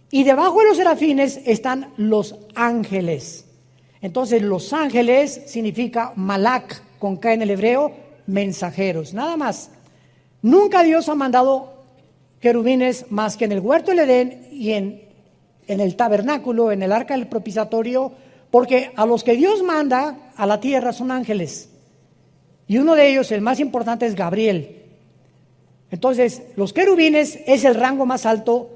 Y debajo de los serafines están los ángeles. Entonces, los ángeles significa malak, con K en el hebreo, mensajeros. Nada más. Nunca Dios ha mandado querubines más que en el huerto del Edén y en el tabernáculo, en el arca del propiciatorio, porque a los que Dios manda a la tierra son ángeles. Y uno de ellos, el más importante, es Gabriel. Entonces, los querubines es el rango más alto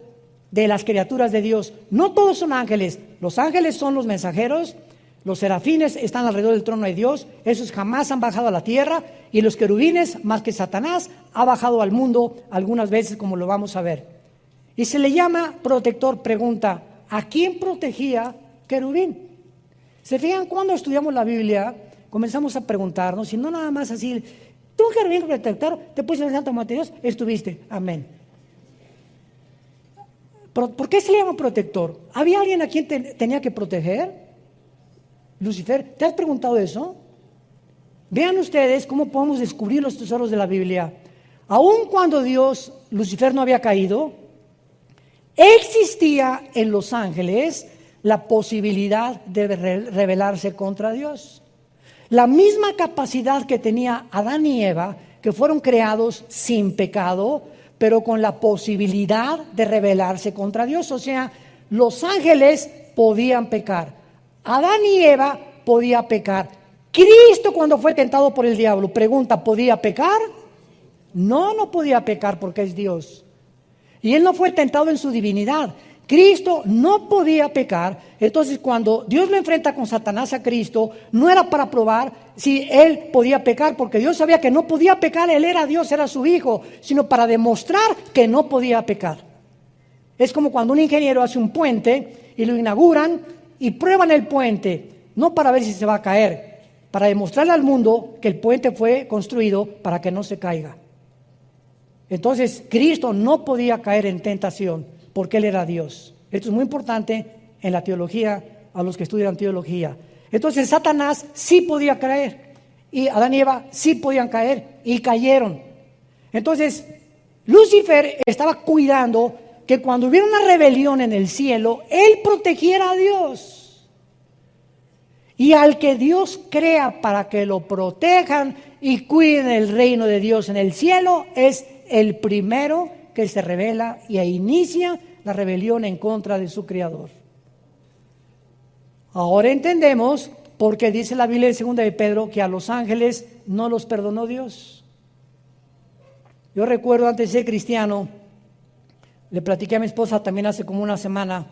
de las criaturas de Dios. No todos son ángeles. Los ángeles son los mensajeros. Los serafines están alrededor del trono de Dios. Esos jamás han bajado a la tierra. Y los querubines, más que Satanás, ha bajado al mundo algunas veces, como lo vamos a ver. Y se le llama protector. Pregunta, ¿a quién protegía querubín? ¿Se fijan cuando estudiamos la Biblia? Comenzamos a preguntarnos, y no nada más así, tú querubín protector, te puse en el santo monte de Dios, estuviste, amén. ¿Por qué se le llama protector? ¿Había alguien a quien tenía que proteger? Lucifer, ¿te has preguntado eso? Vean ustedes cómo podemos descubrir los tesoros de la Biblia. Aun cuando Lucifer no había caído, existía en los ángeles la posibilidad de rebelarse contra Dios. La misma capacidad que tenía Adán y Eva, que fueron creados sin pecado, pero con la posibilidad de rebelarse contra Dios. O sea, los ángeles podían pecar. Adán y Eva podían pecar. Cristo, cuando fue tentado por el diablo, pregunta, ¿podía pecar? No podía pecar porque es Dios. Y él no fue tentado en su divinidad. Cristo no podía pecar. Entonces, cuando Dios lo enfrenta con Satanás a Cristo, no era para probar si él podía pecar, porque Dios sabía que no podía pecar, él era Dios, era su hijo, sino para demostrar que no podía pecar. Es como cuando un ingeniero hace un puente y lo inauguran y prueban el puente, no para ver si se va a caer, para demostrarle al mundo que el puente fue construido para que no se caiga. Entonces, Cristo no podía caer en tentación, porque Él era Dios. Esto es muy importante en la teología, a los que estudian teología. Entonces Satanás sí podía caer, y Adán y Eva sí podían caer, y cayeron. Entonces Lucifer estaba cuidando que cuando hubiera una rebelión en el cielo, él protegiera a Dios. Y al que Dios crea para que lo protejan y cuiden el reino de Dios en el cielo, es el primero que se revela y inicia la rebelión en contra de su Creador. Ahora entendemos por qué dice la Biblia en 2 de Pedro que a los ángeles no los perdonó Dios. Yo recuerdo antes de ser cristiano, le platiqué a mi esposa también hace como una semana,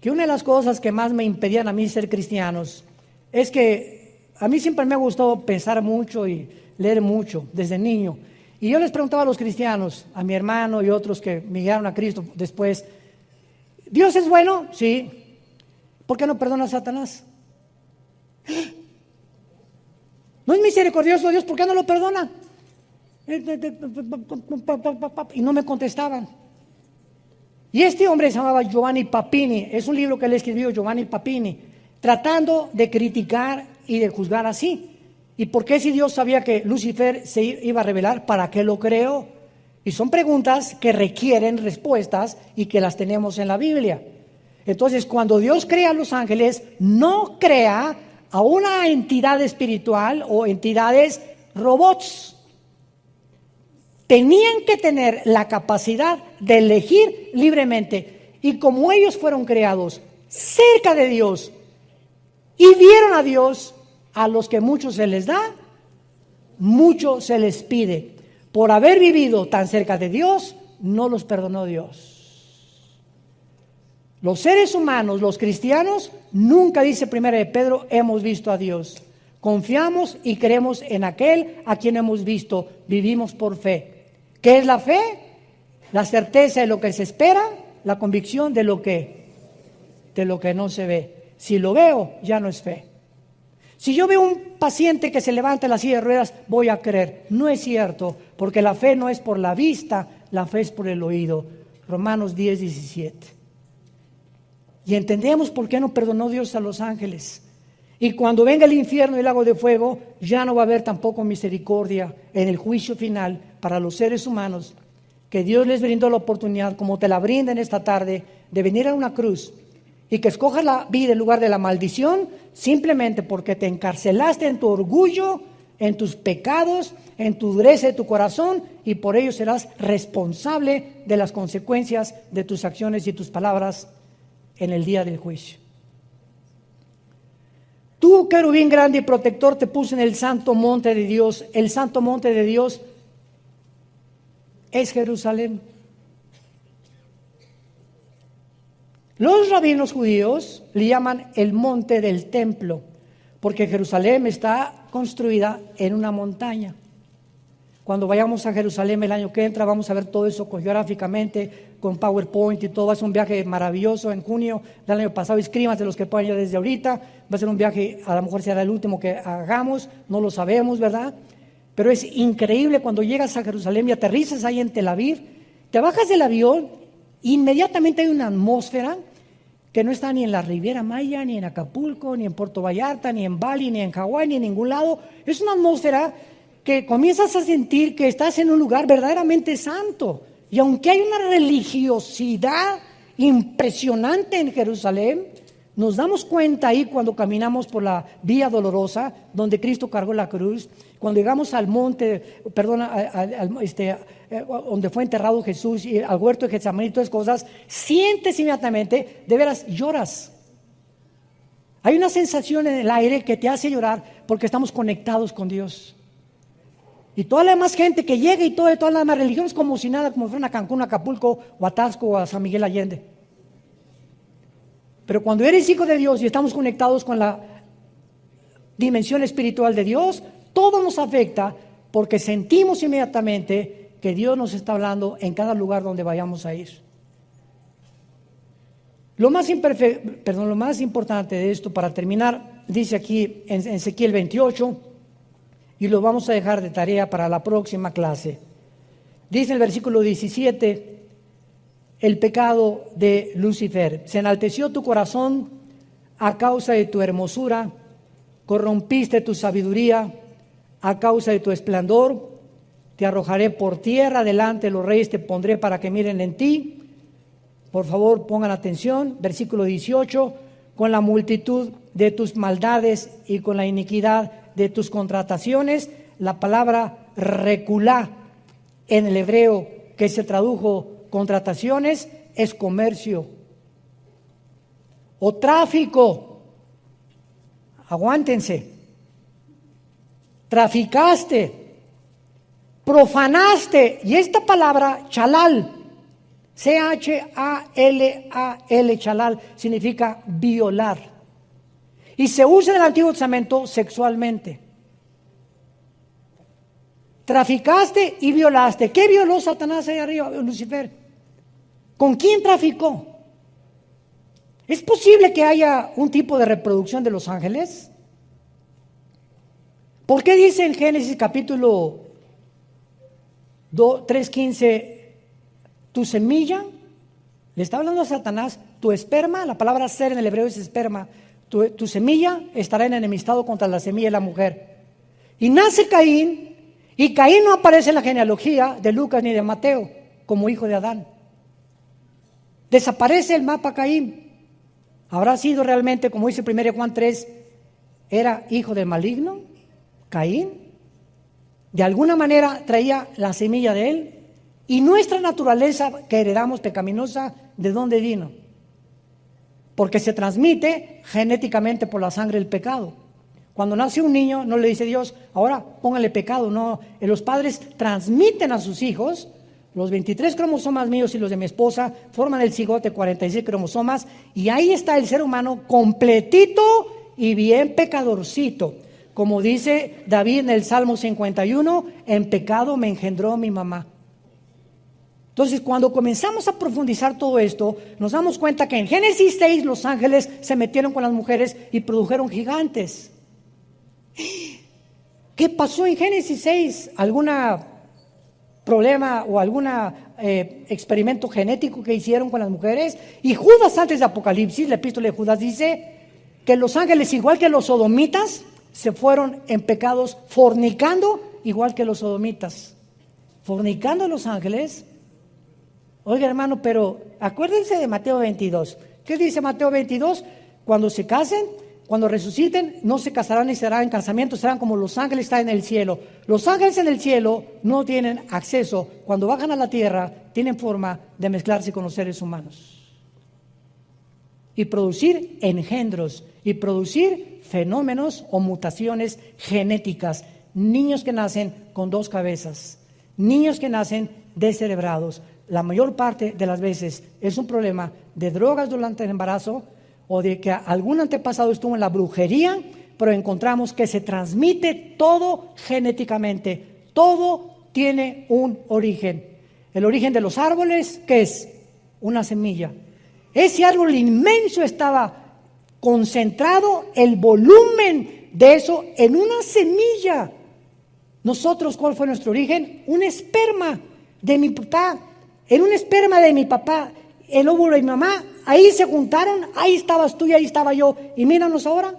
que una de las cosas que más me impedían a mí ser cristianos es que a mí siempre me ha gustado pensar mucho y leer mucho desde niño. Y yo les preguntaba a los cristianos, a mi hermano y otros que me llegaron a Cristo después, ¿Dios es bueno? Sí. ¿Por qué no perdona a Satanás? ¿No es misericordioso Dios? ¿Por qué no lo perdona? Y no me contestaban. Y este hombre se llamaba Giovanni Papini. Es un libro que él escribió, Giovanni Papini, tratando de criticar y de juzgar así. ¿Y por qué si Dios sabía que Lucifer se iba a revelar? ¿Para qué lo creó? Y son preguntas que requieren respuestas y que las tenemos en la Biblia. Entonces, cuando Dios crea a los ángeles, no crea a una entidad espiritual o entidades robots. Tenían que tener la capacidad de elegir libremente. Y como ellos fueron creados cerca de Dios y vieron a Dios, a los que mucho se les da, mucho se les pide. Por haber vivido tan cerca de Dios, no los perdonó Dios. Los seres humanos, los cristianos, nunca, dice 1 de Pedro, hemos visto a Dios. Confiamos y creemos en aquel a quien hemos visto, vivimos por fe. ¿Qué es la fe? La certeza de lo que se espera, la convicción de lo que no se ve. Si lo veo, ya no es fe. Si yo veo un paciente que se levanta en la silla de ruedas, voy a creer. No es cierto, porque la fe no es por la vista, la fe es por el oído. Romanos 10:17. Y entendemos por qué no perdonó Dios a los ángeles. Y cuando venga el infierno y el lago de fuego, ya no va a haber tampoco misericordia en el juicio final para los seres humanos, que Dios les brindó la oportunidad, como te la brinda en esta tarde, de venir a una cruz y que escojas la vida en lugar de la maldición, simplemente porque te encarcelaste en tu orgullo, en tus pecados, en tu dureza de tu corazón, y por ello serás responsable de las consecuencias de tus acciones y tus palabras en el día del juicio. Tú, querubín grande y protector, te puse en el santo monte de Dios. El santo monte de Dios es Jerusalén. Los rabinos judíos le llaman el monte del templo, porque Jerusalén está construida en una montaña. Cuando vayamos a Jerusalén el año que entra, vamos a ver todo eso geográficamente, con PowerPoint y todo. Es un viaje maravilloso en junio del año pasado. Inscríbanse los que puedan ir desde ahorita. Va a ser un viaje, a lo mejor será el último que hagamos, no lo sabemos, ¿verdad? Pero es increíble cuando llegas a Jerusalén y aterrizas ahí en Tel Aviv, te bajas del avión, inmediatamente hay una atmósfera que no está ni en la Riviera Maya, ni en Acapulco, ni en Puerto Vallarta, ni en Bali, ni en Hawái, ni en ningún lado. Es una atmósfera que comienzas a sentir que estás en un lugar verdaderamente santo. Y aunque hay una religiosidad impresionante en Jerusalén, nos damos cuenta ahí cuando caminamos por la vía dolorosa, donde Cristo cargó la cruz, cuando llegamos al monte, donde fue enterrado Jesús, y al huerto de Getsemaní y todas esas cosas, sientes inmediatamente, de veras, lloras. Hay una sensación en el aire que te hace llorar porque estamos conectados con Dios. Y toda la demás gente que llega y todas las demás religiones como si nada, como fueran a Cancún, a Acapulco, o a Taxco, o a San Miguel Allende. Pero cuando eres hijo de Dios y estamos conectados con la dimensión espiritual de Dios, todo nos afecta porque sentimos inmediatamente que Dios nos está hablando en cada lugar donde vayamos a ir. Lo más importante de esto, para terminar, dice aquí en Ezequiel 28, y lo vamos a dejar de tarea para la próxima clase. Dice el versículo 17, el pecado de Lucifer. Se enalteció tu corazón a causa de tu hermosura, corrompiste tu sabiduría a causa de tu esplendor. Te arrojaré por tierra, delante de los reyes te pondré para que miren en ti. Por favor, pongan atención. Versículo 18, con la multitud de tus maldades y con la iniquidad de tus contrataciones. La palabra reculá en el hebreo, que se tradujo contrataciones, es comercio o tráfico. Aguántense. Traficaste, profanaste, y esta palabra chalal, C-H-A-L-A-L, chalal, significa violar. Y se usa en el Antiguo Testamento sexualmente. Traficaste y violaste. ¿Qué violó Satanás ahí arriba, Lucifer? ¿Con quién traficó? ¿Es posible que haya un tipo de reproducción de los ángeles? ¿Por qué dice en Génesis capítulo 3:15, tu semilla? Le está hablando a Satanás, tu esperma, la palabra ser en el hebreo es esperma, tu semilla estará en enemistad contra la semilla de la mujer. Y nace Caín, y Caín no aparece en la genealogía de Lucas ni de Mateo como hijo de Adán. Desaparece el mapa Caín. ¿Habrá sido realmente, como dice 1 Juan 3, era hijo del maligno? Caín, de alguna manera traía la semilla de él, y nuestra naturaleza que heredamos pecaminosa, ¿de dónde vino? Porque se transmite genéticamente por la sangre el pecado. Cuando nace un niño, no le dice Dios, ahora póngale pecado, no. Los padres transmiten a sus hijos, los 23 cromosomas míos y los de mi esposa forman el cigote, 46 cromosomas, y ahí está el ser humano completito y bien pecadorcito. Como dice David en el Salmo 51, en pecado me engendró mi mamá. Entonces, cuando comenzamos a profundizar todo esto, nos damos cuenta que en Génesis 6 los ángeles se metieron con las mujeres y produjeron gigantes. ¿Qué pasó en Génesis 6? ¿Algún problema o algún experimento genético que hicieron con las mujeres? Y Judas, antes de Apocalipsis, la epístola de Judas dice que los ángeles, igual que los sodomitas, se fueron en pecados fornicando, igual que los sodomitas. Fornicando los ángeles. Oiga, hermano, pero acuérdense de Mateo 22. ¿Qué dice Mateo 22? Cuando se casen, cuando resuciten, no se casarán ni serán en casamiento, serán como los ángeles están en el cielo. Los ángeles en el cielo no tienen acceso, cuando bajan a la tierra, tienen forma de mezclarse con los seres humanos. Y producir engendros, y producir fenómenos o mutaciones genéticas. Niños que nacen con 2 cabezas, niños que nacen descerebrados. La mayor parte de las veces es un problema de drogas durante el embarazo o de que algún antepasado estuvo en la brujería, pero encontramos que se transmite todo genéticamente. Todo tiene un origen. El origen de los árboles, ¿qué es? Una semilla. Ese árbol inmenso estaba concentrado, el volumen de eso en una semilla. Nosotros, ¿cuál fue nuestro origen? Un esperma de mi papá. En un esperma de mi papá, el óvulo de mi mamá, ahí se juntaron, ahí estabas tú y ahí estaba yo. Y míranos ahora,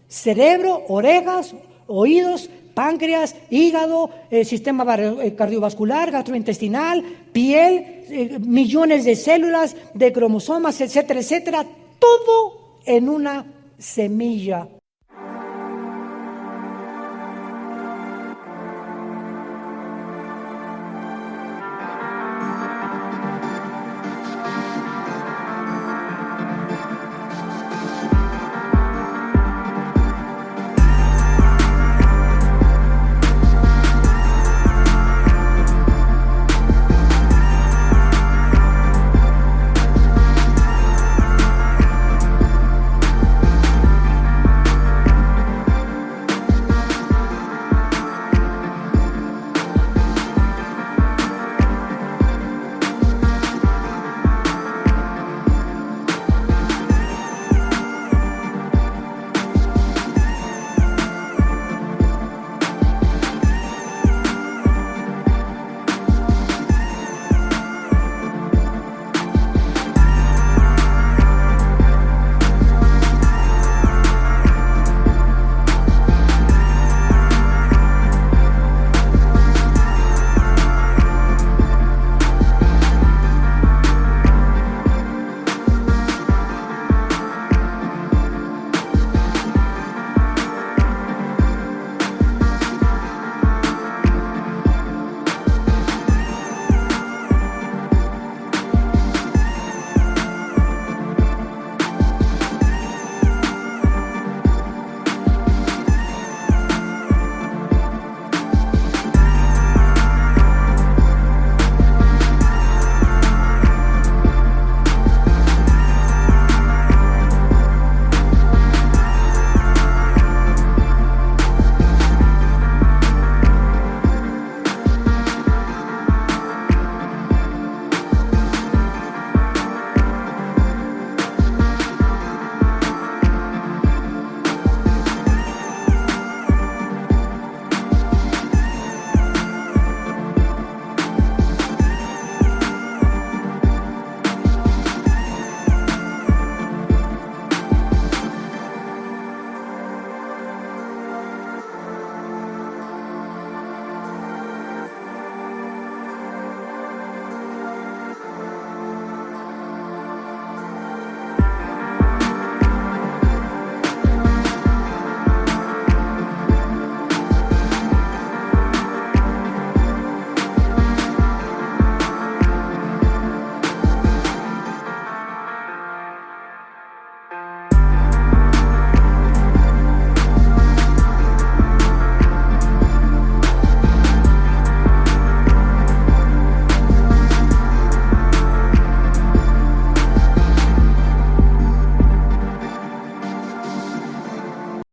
cerebro, orejas, oídos, páncreas, hígado, sistema cardiovascular, gastrointestinal, piel, millones de células, de cromosomas, etcétera, etcétera, todo en una semilla.